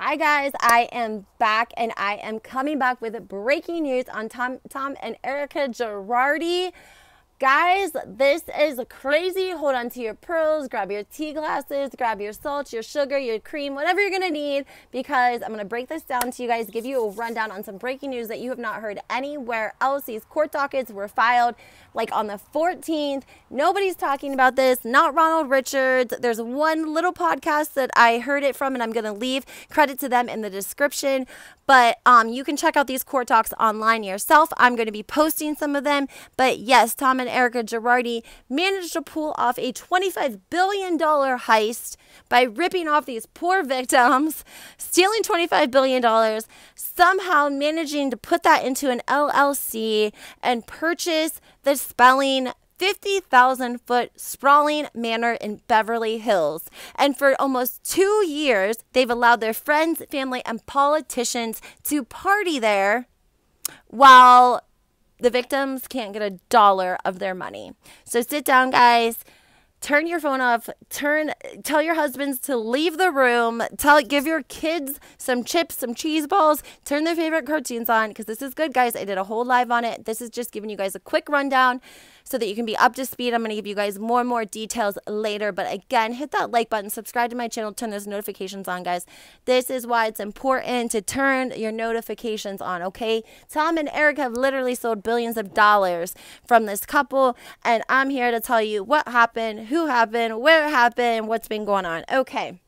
Hi guys, I am back and I am coming back with breaking news on Tom and Erika Girardi. Guys, this is crazy. Hold on to your pearls, grab your tea glasses, grab your salt, your sugar, your cream, whatever you're going to need, because I'm going to break this down to you guys, give you a rundown on some breaking news that you have not heard anywhere else. These court dockets were filed like on the 14th. Nobody's talking about this, not Ronald Richards. There's one little podcast that I heard it from, and I'm going to leave credit to them in the description. But you can check out these court talks online yourself. I'm going to be posting some of them. But yes, Tom and Erika Girardi managed to pull off a $25 billion heist by ripping off these poor victims, stealing $25 billion, somehow managing to put that into an LLC and purchase the spelling 50,000-foot sprawling manor in Beverly Hills. And for almost 2 years, they've allowed their friends, family, and politicians to party there while the victims can't get $1 of their money. So sit down, guys. Turn your phone off. Tell your husbands to leave the room. Give your kids some chips, some cheese balls. Turn their favorite cartoons on, because this is good, guys. I did a whole live on it. This is just giving you guys a quick rundown so that you can be up to speed. I'm going to give you guys more and more details later. But again, hit that like button, subscribe to my channel, turn those notifications on, guys. This is why it's important to turn your notifications on, okay? Tom and Erika have literally sold billions of dollars from this couple, and I'm here to tell you what happened, who happened, where it happened, what's been going on. Okay.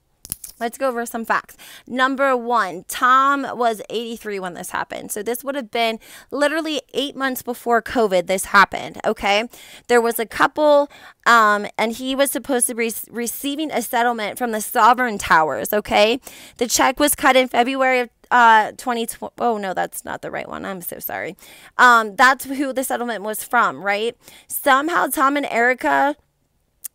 Let's go over some facts. Number one, Tom was 83 when this happened. So this would have been literally 8 months before COVID this happened, okay? There was a couple, and he was supposed to be receiving a settlement from the Sovereign Towers, okay? The check was cut in February of 2020. Oh, no, that's not the right one. I'm so sorry. That's who the settlement was from, right? Somehow Tom and Erika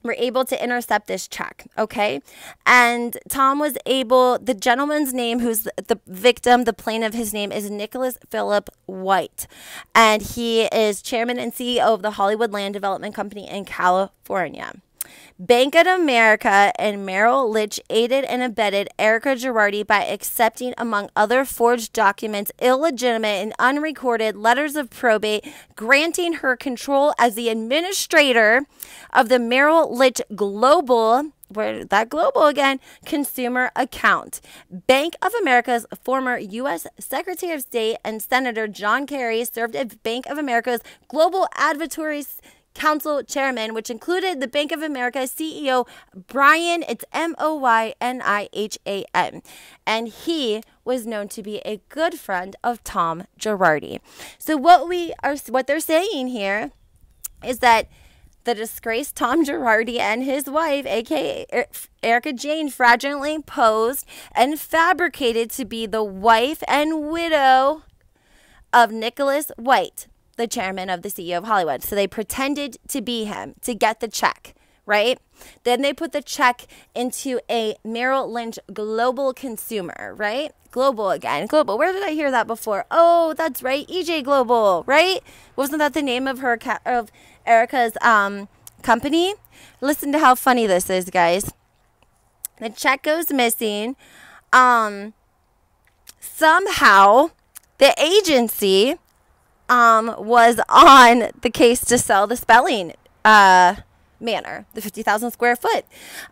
were able to intercept this check, okay? And Tom was able, the gentleman's name, who's the victim, the plaintiff, his name is Nicholas Philip White. And he is chairman and CEO of the Hollywood Land Development Company in California. Bank of America and Merrill Lynch aided and abetted Erika Girardi by accepting, among other forged documents, illegitimate and unrecorded letters of probate, granting her control as the administrator of the Merrill Lynch Global, where that global again, consumer account. Bank of America's former U.S. Secretary of State and Senator John Kerry served as Bank of America's Global Advisory Council chairman, which included the Bank of America CEO Brian, it's Moynihan, and he was known to be a good friend of Tom Girardi. So what they're saying here is that the disgraced Tom Girardi and his wife, aka Erika Jane, fraudulently posed and fabricated to be the wife and widow of Nicholas White, the chairman of the CEO of Hollywood. So they pretended to be him to get the check, right? Then they put the check into a Merrill Lynch Global Consumer, right? Global again, Global. Where did I hear that before? Oh, that's right, EJ Global, right? Wasn't that the name of her of Erika's company? Listen to how funny this is, guys. The check goes missing. Somehow the agency was on the case to sell the spelling manor, the 50,000 square foot.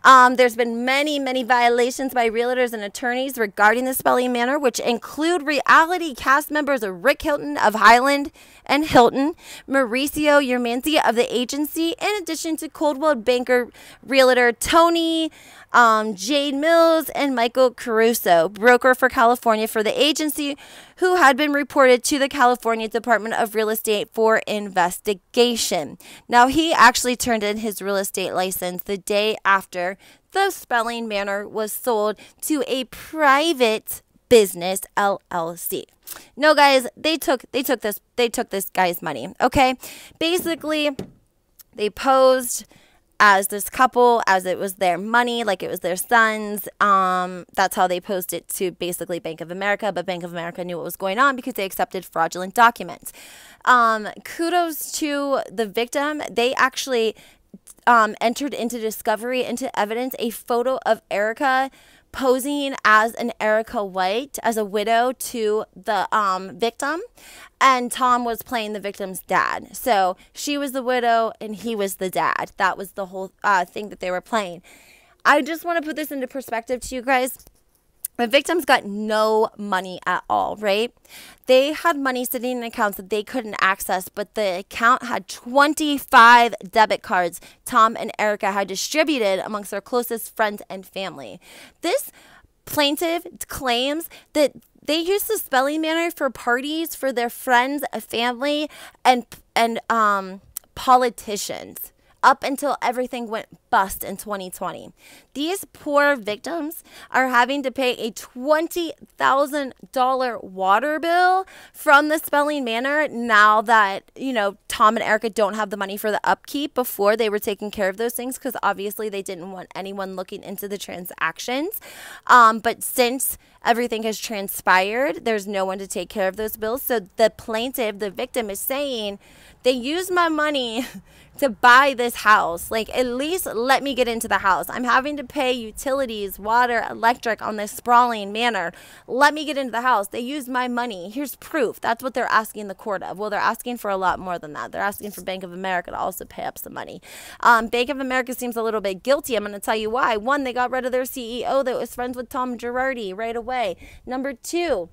There's been many violations by realtors and attorneys regarding the spelling manor, which include reality cast members of Rick Hilton of Highland and Hilton, MAURICIO Yermancy of the agency, in addition to Coldwell Banker realtor Tony Jade Mills and Michael Caruso, broker for California for the agency, who had been reported to the California Department of Real Estate for investigation. Now, he actually turned in his real estate license the day after the spelling manor was sold to a private business LLC. No, guys, they took this guy's money. Okay, basically, they posed as this couple, as it was their money, like it was their son's. That's how they posed it to basically Bank of America, but Bank of America knew what was going on because they accepted fraudulent documents. Kudos to the victim. They actually entered into discovery, into evidence, a photo of Erika posing as an Erika White, as a widow to the victim, and Tom was playing the victim's dad. So she was the widow and he was the dad. That was the whole thing that they were playing. I just want to put this into perspective to you guys. The victims got no money at all, right? They had money sitting in accounts that they couldn't access, but the account had 25 debit cards Tom and Erika had distributed amongst their closest friends and family. This plaintiff claims that they used the spelling manor for parties for their friends, family, and politicians, up until everything went bust in 2020. These poor victims are having to pay a $20,000 water bill from the spelling manor now that, you know, Tom and Erika don't have the money for the upkeep. Before, they were taking care of those things because obviously they didn't want anyone looking into the transactions. But since everything has transpired, there's no one to take care of those bills. So the plaintiff, the victim, is saying, they used my money to buy this house. Like, at least let me get into the house. I'm having to pay utilities, water, electric on this sprawling manor. Let me get into the house. They used my money. Here's proof. That's what they're asking the court of. Well, they're asking for a lot more than that. They're asking for Bank of America to also pay up some money. Bank of America seems a little bit guilty. I'm going to tell you why. One, they got rid of their CEO that was friends with Tom Girardi right away. Number two,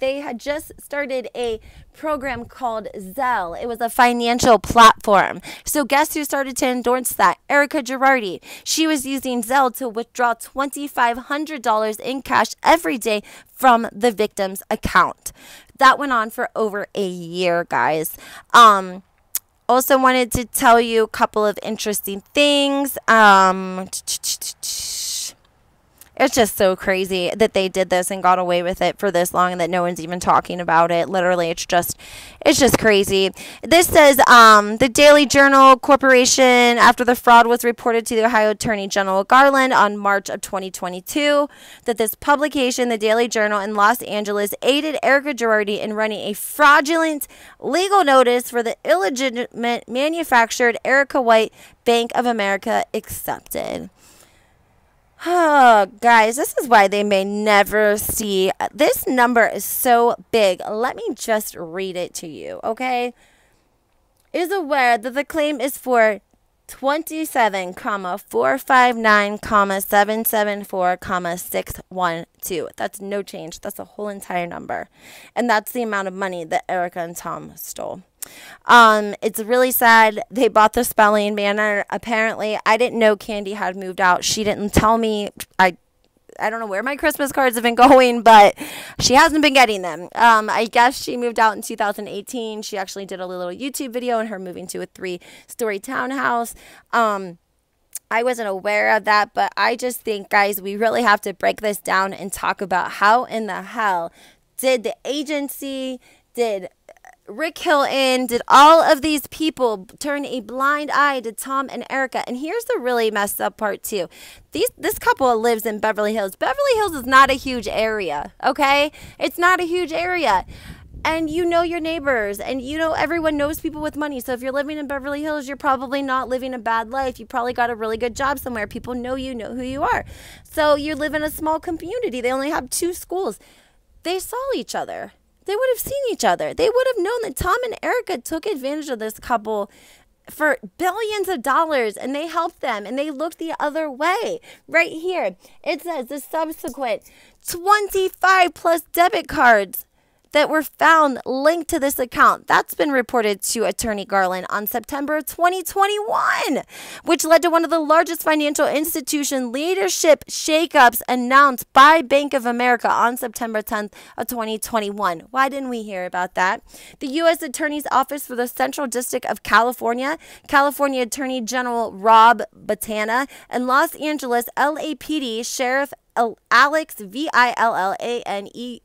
they had just started a program called Zelle. It was a financial platform. So guess who started to endorse that? Erika Girardi. She was using Zelle to withdraw $2,500 in cash every day from the victim's account. That went on for over a year, guys. Also wanted to tell you a couple of interesting things. It's just so crazy that they did this and got away with it for this long and that no one's even talking about it. Literally, it's just crazy. This says the Daily Journal Corporation, after the fraud was reported to the Ohio Attorney General Garland on March of 2022, that this publication, the Daily Journal in Los Angeles, aided Erika Girardi in running a fraudulent legal notice for the illegitimate manufactured Erika White Bank of America accepted. Oh, guys, this is why they may never see. This number is so big. Let me just read it to you, okay? Is aware that the claim is for 27,459,774,612. That's no change. That's a whole entire number. And that's the amount of money that Erika and Tom stole. It's really sad. They bought the spelling manor. Apparently, I didn't know Candy had moved out. She didn't tell me. I don't know where my Christmas cards have been going, but she hasn't been getting them. I guess she moved out in 2018. She actually did a little YouTube video on her moving to a 3-story townhouse. I wasn't aware of that, but I just think, guys, we really have to break this down and talk about how in the hell did the agency, did Rick Hilton, did all of these people turn a blind eye to Tom and Erika? And here's the really messed up part too. This couple lives in Beverly Hills. Beverly Hills is not a huge area, okay? It's not a huge area. And you know your neighbors, and you know everyone knows people with money. So if you're living in Beverly Hills, you're probably not living a bad life. You probably got a really good job somewhere. People know you, know who you are. So you live in a small community. They only have 2 schools. They saw each other. They would have seen each other. They would have known that Tom and Erika took advantage of this couple for billions of dollars, and they helped them, and they looked the other way. Right here, it says the subsequent 25 plus debit cards that were found linked to this account. That's been reported to Attorney Garland on September 2021, which led to one of the largest financial institution leadership shakeups announced by Bank of America on September 10th of 2021. Why didn't we hear about that? The U.S. Attorney's Office for the Central District of California, California Attorney General RHOBH, and Los Angeles LAPD Sheriff Alex Villane,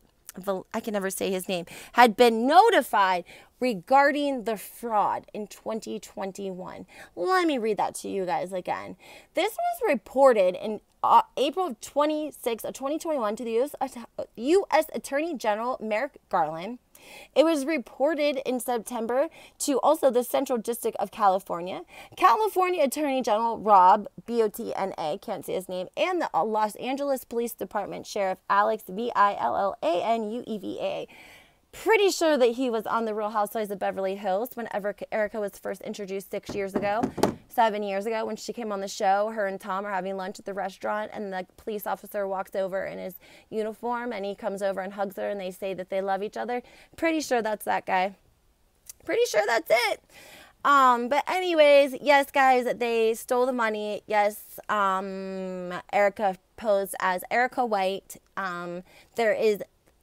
I can never say his name, had been notified regarding the fraud in 2021. Let me read that to you guys again. This was reported in April 26 of 2021 to the U.S. Attorney General Merrick Garland. It was reported in September to also the Central District of California. California Attorney General Rob, B-O-T-N-A, can't say his name, and the Los Angeles Police Department Sheriff Alex, V-I-L-L-A-N-U-E-V-A. Pretty sure that he was on the Real Housewives of Beverly Hills whenever Erika was first introduced 7 years ago, when she came on the show. Her and Tom are having lunch at the restaurant, and the police officer walks over in his uniform, and he comes over and hugs her, and they say that they love each other. Pretty sure that's that guy. Pretty sure that's it. But anyways, yes, guys, they stole the money. Yes, Erika posed as Erika White. There is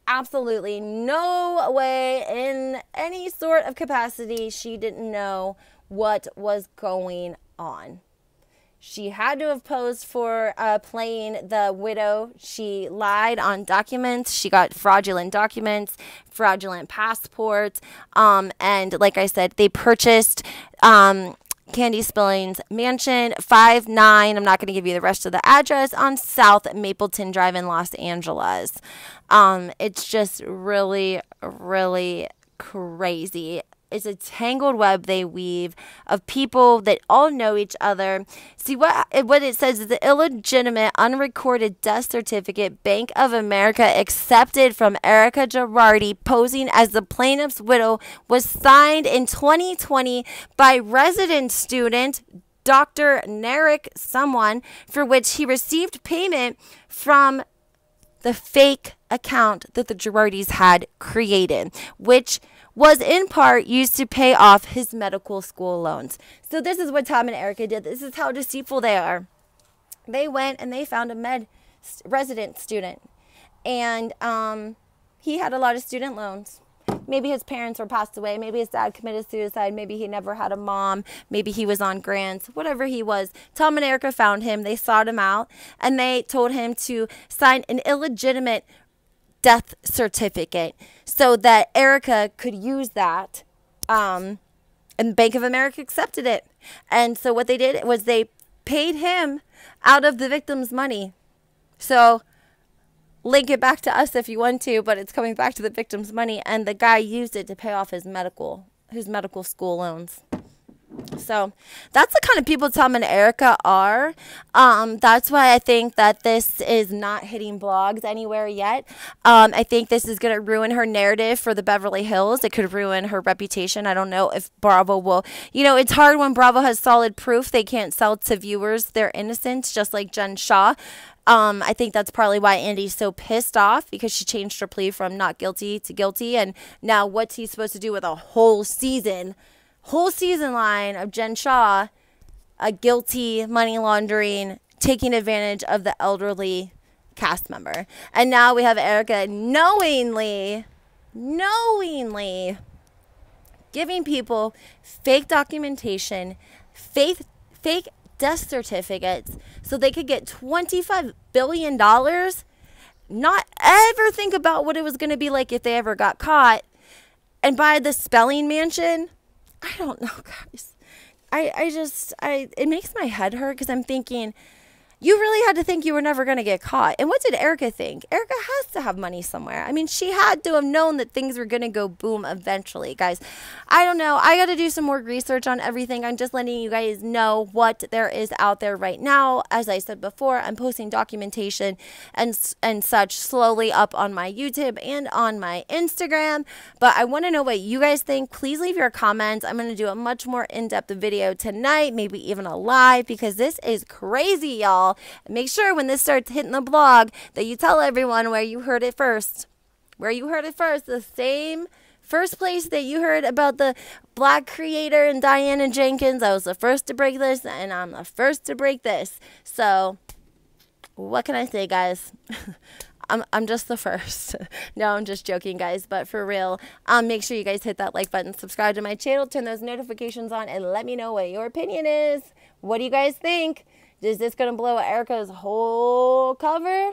absolutely no way in any sort of capacity she didn't know what was going on. She had to have posed for playing the widow. She lied on documents. She got fraudulent documents, fraudulent passports. And like I said, they purchased Candy Spilling's mansion, 59. I'm not going to give you the rest of the address, on South Mapleton Drive in Los Angeles. It's just really, really crazy. It's a tangled web they weave of people that all know each other. See, what it says is the illegitimate unrecorded death certificate Bank of America accepted from Erika Girardi posing as the plaintiff's widow was signed in 2020 by resident student Dr. Narek someone, for which he received payment from the fake account that the Girardis had created, which was in part used to pay off his medical school loans. So this is what Tom and Erika did. This is how deceitful they are. They went and they found a resident student, and he had a lot of student loans. Maybe his parents were passed away. Maybe his dad committed suicide. Maybe he never had a mom. Maybe he was on grants. Whatever he was, Tom and Erika found him. They sought him out, and they told him to sign an illegitimate death certificate so that Erika could use that. And Bank of America accepted it. And so what they did was they paid him out of the victim's money. So link it back to us if you want to, but it's coming back to the victim's money, and the guy used it to pay off his medical school loans. So that's the kind of people Tom and Erika are. That's why I think that this is not hitting blogs anywhere yet. I think this is going to ruin her narrative for the Beverly Hills. It could ruin her reputation. I don't know if Bravo will. You know, it's hard when Bravo has solid proof. They can't sell to viewers their innocence, just like Jen Shah. I think that's probably why Andy's so pissed off, because she changed her plea from not guilty to guilty. And now what's he supposed to do with a whole season line of Jen Shah, a guilty money laundering, taking advantage of the elderly cast member. And now we have Erika knowingly giving people fake documentation, fake death certificates so they could get $25 billion, not ever think about what it was going to be like if they ever got caught, and buy the Spelling mansion. I don't know, guys. It makes my head hurt, because I'm thinking, you really had to think you were never going to get caught. And what did Erika think? Erika has to have money somewhere. I mean, she had to have known that things were going to go boom eventually, guys. I don't know. I got to do some more research on everything. I'm just letting you guys know what there is out there right now. As I said before, I'm posting documentation and such slowly up on my YouTube and on my Instagram. But I want to know what you guys think. Please leave your comments. I'm going to do a much more in-depth video tonight, maybe even a live, because this is crazy, y'all. Make sure when this starts hitting the blog that you tell everyone where you heard it first. The same first place that you heard about the Black creator and Diana Jenkins. I was the first to break this, and I'm the first to break this. So what can I say, guys? I'm just the first. No, I'm just joking, guys. But for real, make sure you guys hit that like button, subscribe to my channel, turn those notifications on, and let me know what your opinion is. What do you guys think? Is this going to blow Erika's whole cover?